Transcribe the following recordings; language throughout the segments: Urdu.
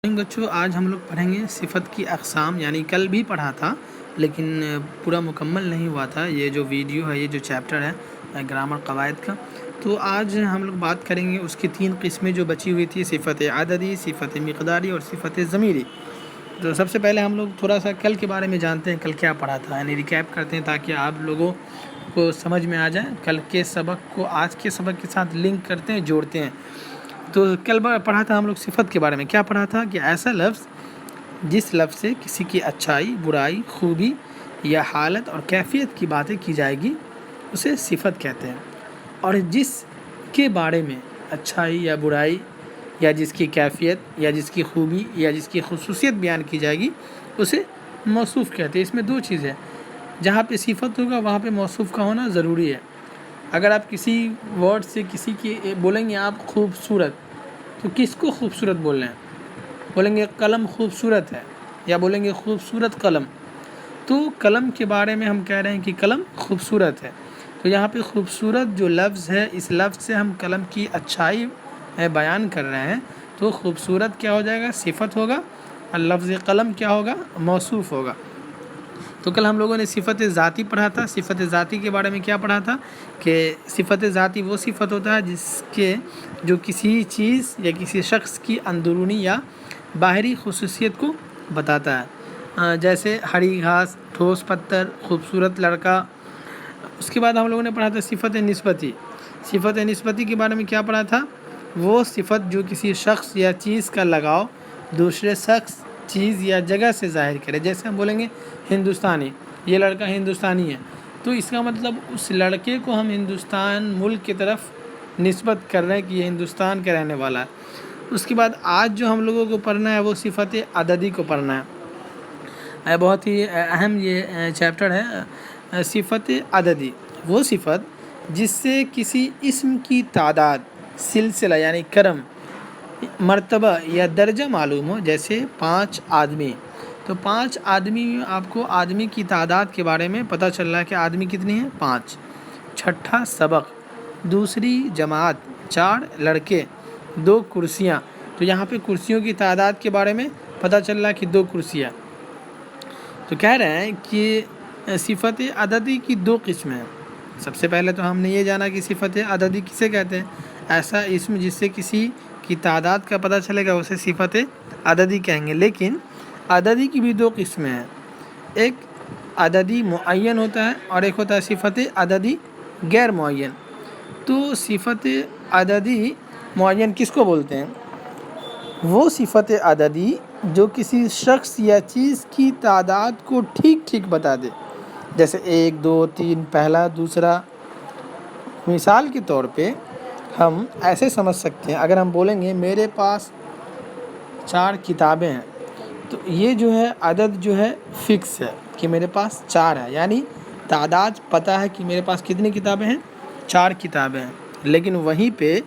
بچوں آج ہم لوگ پڑھیں گے صفت کی اقسام، یعنی کل بھی پڑھا تھا لیکن پورا مکمل نہیں ہوا تھا۔ یہ جو ویڈیو ہے، یہ جو چیپٹر ہے گرامر قواعد کا، تو آج ہم لوگ بات کریں گے اس کی 3 قسمیں جو بچی ہوئی تھی: صفت عددی، صفت مقداری اور صفت ضمیری۔ تو سب سے پہلے ہم لوگ تھوڑا سا کل کے بارے میں جانتے ہیں، کل کیا پڑھا تھا، یعنی ریکیپ کرتے ہیں تاکہ آپ لوگوں کو سمجھ میں آ جائے۔ کل کے سبق کو آج کے سبق کے ساتھ لنک کرتے ہیں، جوڑتے ہیں۔ تو کل پڑھا تھا ہم لوگ صفت کے بارے میں۔ کیا پڑھا تھا کہ ایسا لفظ جس لفظ سے کسی کی اچھائی، برائی، خوبی یا حالت اور کیفیت کی باتیں کی جائے گی اسے صفت کہتے ہیں، اور جس کے بارے میں اچھائی یا برائی یا جس کی کیفیت یا جس کی خوبی یا جس کی خصوصیت بیان کی جائے گی اسے موصوف کہتے ہیں۔ اس میں 2 چیزیں، جہاں پہ صفت ہوگا وہاں پہ موصوف کا ہونا ضروری ہے۔ اگر آپ کسی ورڈ سے کسی کی بولیں گے آپ خوبصورت، تو کس کو خوبصورت بول رہے ہیں؟ بولیں گے قلم خوبصورت ہے، یا بولیں گے خوبصورت قلم۔ تو قلم کے بارے میں ہم کہہ رہے ہیں کہ قلم خوبصورت ہے، تو یہاں پہ خوبصورت جو لفظ ہے، اس لفظ سے ہم قلم کی اچھائی بیان کر رہے ہیں، تو خوبصورت کیا ہو جائے گا؟ صفت ہوگا، اور لفظ قلم کیا ہوگا؟ موصوف ہوگا۔ تو کل ہم لوگوں نے صفت ذاتی پڑھا تھا۔ صفت ذاتی کے بارے میں کیا پڑھا تھا کہ صفت ذاتی وہ صفت ہوتا ہے جو کسی چیز یا کسی شخص کی اندرونی یا باہری خصوصیت کو بتاتا ہے، جیسے ہری گھاس، ٹھوس پتھر، خوبصورت لڑکا۔ اس کے بعد ہم لوگوں نے پڑھا تھا صفت نسبتی۔ صفت نسبتی کے بارے میں کیا پڑھا تھا؟ وہ صفت جو کسی شخص یا چیز کا لگاؤ دوسرے شخص، چیز یا جگہ سے ظاہر کرے۔ جیسے ہم بولیں گے ہندوستانی، یہ لڑکا ہندوستانی ہے، تو اس کا مطلب اس لڑکے کو ہم ہندوستان ملک کی طرف نسبت کر رہے ہیں کہ یہ ہندوستان کا رہنے والا ہے۔ اس کے بعد آج جو ہم لوگوں کو پڑھنا ہے وہ صفت عددی کو پڑھنا ہے۔ بہت ہی اہم یہ چیپٹر ہے۔ صفت عددی وہ صفت جس سے کسی اسم کی تعداد، سلسلہ یعنی کرم، مرتبہ یا درجہ معلوم ہو۔ جیسے 5 آدمی، تو 5 آدمی، آپ کو آدمی کی تعداد کے بارے میں پتہ چل رہا ہے کہ آدمی کتنی ہیں؟ 5۔ چھٹا سبق، دوسری جماعت، 4 لڑکے، 2 کرسیاں، تو یہاں پہ کرسیوں کی تعداد کے بارے میں پتہ چل رہا ہے کہ 2 کرسیاں۔ تو کہہ رہے ہیں کہ صفت عددی کی 2 قسمیں ہیں۔ سب سے پہلے تو ہم نے یہ جانا کہ صفت عددی کسے کہتے ہیں؟ ایسا اسم جس سے کسی کی تعداد کا پتہ چلے گا اسے صفت عددی کہیں گے۔ لیکن عددی کی بھی 2 قسمیں ہیں، ایک عددی معین ہوتا ہے اور ایک ہوتا ہے صفت عددی غیر معین۔ تو صفت عددی معین کس کو بولتے ہیں؟ وہ صفت عددی جو کسی شخص یا چیز کی تعداد کو ٹھیک ٹھیک بتا دے، جیسے 1 2 3، پہلا، دوسرا۔ مثال کے طور پہ ہم ایسے سمجھ سکتے ہیں، اگر ہم بولیں گے میرے پاس 4 کتابیں ہیں، تو یہ جو ہے عدد جو ہے فکس ہے کہ میرے پاس 4 ہے، یعنی تعداد پتہ ہے کہ میرے پاس کتنی کتابیں ہیں؟ 4 کتابیں ہیں۔ لیکن وہیں پہ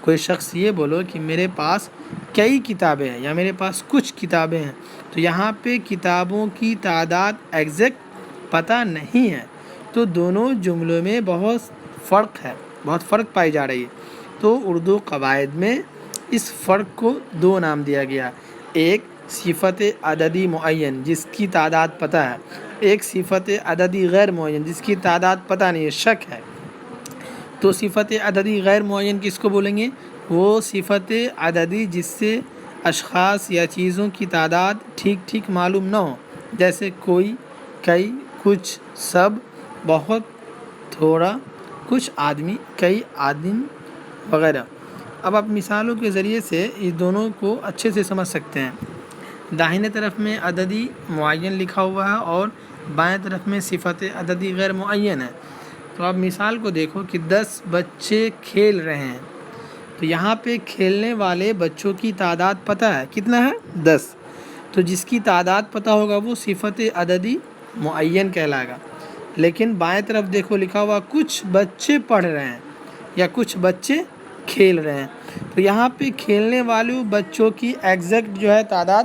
کوئی شخص یہ بولو کہ میرے پاس کئی کتابیں ہیں یا میرے پاس کچھ کتابیں ہیں، تو یہاں پہ کتابوں کی تعداد ایگزیکٹ پتہ نہیں ہے، تو دونوں جملوں میں بہت فرق پائی جا رہی ہے۔ تو اردو قواعد میں اس فرق کو 2 نام دیا گیا، ایک صفت عددی معین جس کی تعداد پتہ ہے، ایک صفت عددی غیر معین جس کی تعداد پتہ نہیں ہے، شک ہے۔ تو صفت عددی غیر معین کس کو بولیں گے؟ وہ صفت عددی جس سے اشخاص یا چیزوں کی تعداد ٹھیک ٹھیک معلوم نہ ہو، جیسے کوئی، کئی، کچھ، سب، بہت، تھوڑا، کچھ آدمی، کئی آدمی وغیرہ۔ اب آپ مثالوں کے ذریعے سے اس دونوں کو اچھے سے سمجھ سکتے ہیں۔ داہنے طرف میں عددی معین لکھا ہوا ہے اور بائیں طرف میں صفت عددی غیر معین ہے۔ تو آپ مثال کو دیکھو کہ 10 بچے کھیل رہے ہیں، تو یہاں پہ کھیلنے والے بچوں کی تعداد پتہ ہے، کتنا ہے؟ 10۔ تو جس کی تعداد پتہ ہوگا وہ صفت عددی معین کہلائے گا۔ لیکن بائیں طرف دیکھو لکھا ہوا کچھ بچے پڑھ رہے ہیں یا کچھ بچے کھیل رہے ہیں، تو یہاں پہ کھیلنے والے بچوں کی ایگزیکٹ جو ہے تعداد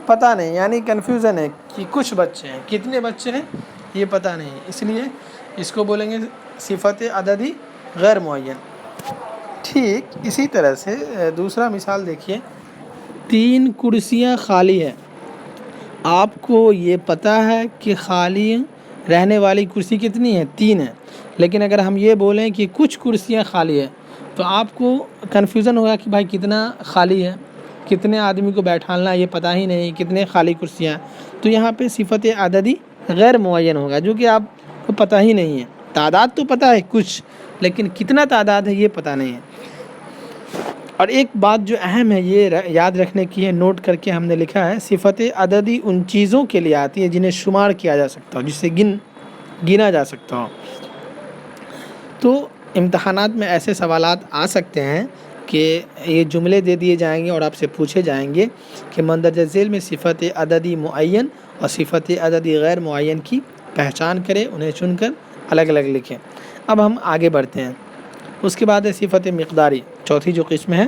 پتہ نہیں، یعنی کنفیوژن ہے کہ کچھ بچے ہیں، کتنے بچے ہیں یہ پتہ نہیں، اس لیے اس کو بولیں گے صفت عددی غیر معین۔ ٹھیک اسی طرح سے دوسرا مثال دیکھیے 3 کرسیاں خالی ہیں. آپ کو یہ پتہ ہے کہ خالی رہنے والی کرسی کتنی ہے؟ 3 ہے. لیکن اگر ہم یہ بولیں کہ کچھ کرسیاں خالی ہیں تو آپ کو کنفیوژن ہوگا کہ بھائی کتنا خالی ہے، کتنے آدمی کو بیٹھانا یہ پتہ ہی نہیں، کتنے خالی کرسیاں. تو یہاں پہ صفت عددی غیر معین ہوگا، جو کہ آپ کو پتہ ہی نہیں ہے. تعداد تو پتہ ہے کچھ، لیکن کتنا تعداد ہے یہ پتہ نہیں ہے. اور ایک بات جو اہم ہے یہ یاد رکھنے کی ہے، نوٹ کر کے ہم نے لکھا ہے، صفت عددی ان چیزوں کے لیے آتی ہے جنہیں شمار کیا جا سکتا ہو، جسے گنا جا سکتا ہو. تو امتحانات میں ایسے سوالات آ سکتے ہیں کہ یہ جملے دے دیے جائیں گے اور آپ سے پوچھے جائیں گے کہ مندرجہ ذیل میں صفت عددی معین اور صفت عددی غیر معین کی پہچان کریں، انہیں چن کر الگ الگ لکھیں. اب ہم آگے بڑھتے ہیں. اس کے بعد ہے صفت مقداری. چوتھی جو قسم ہے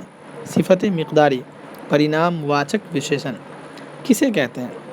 صفت مقداری، پرینام واچک وشیشن کسے کہتے ہیں؟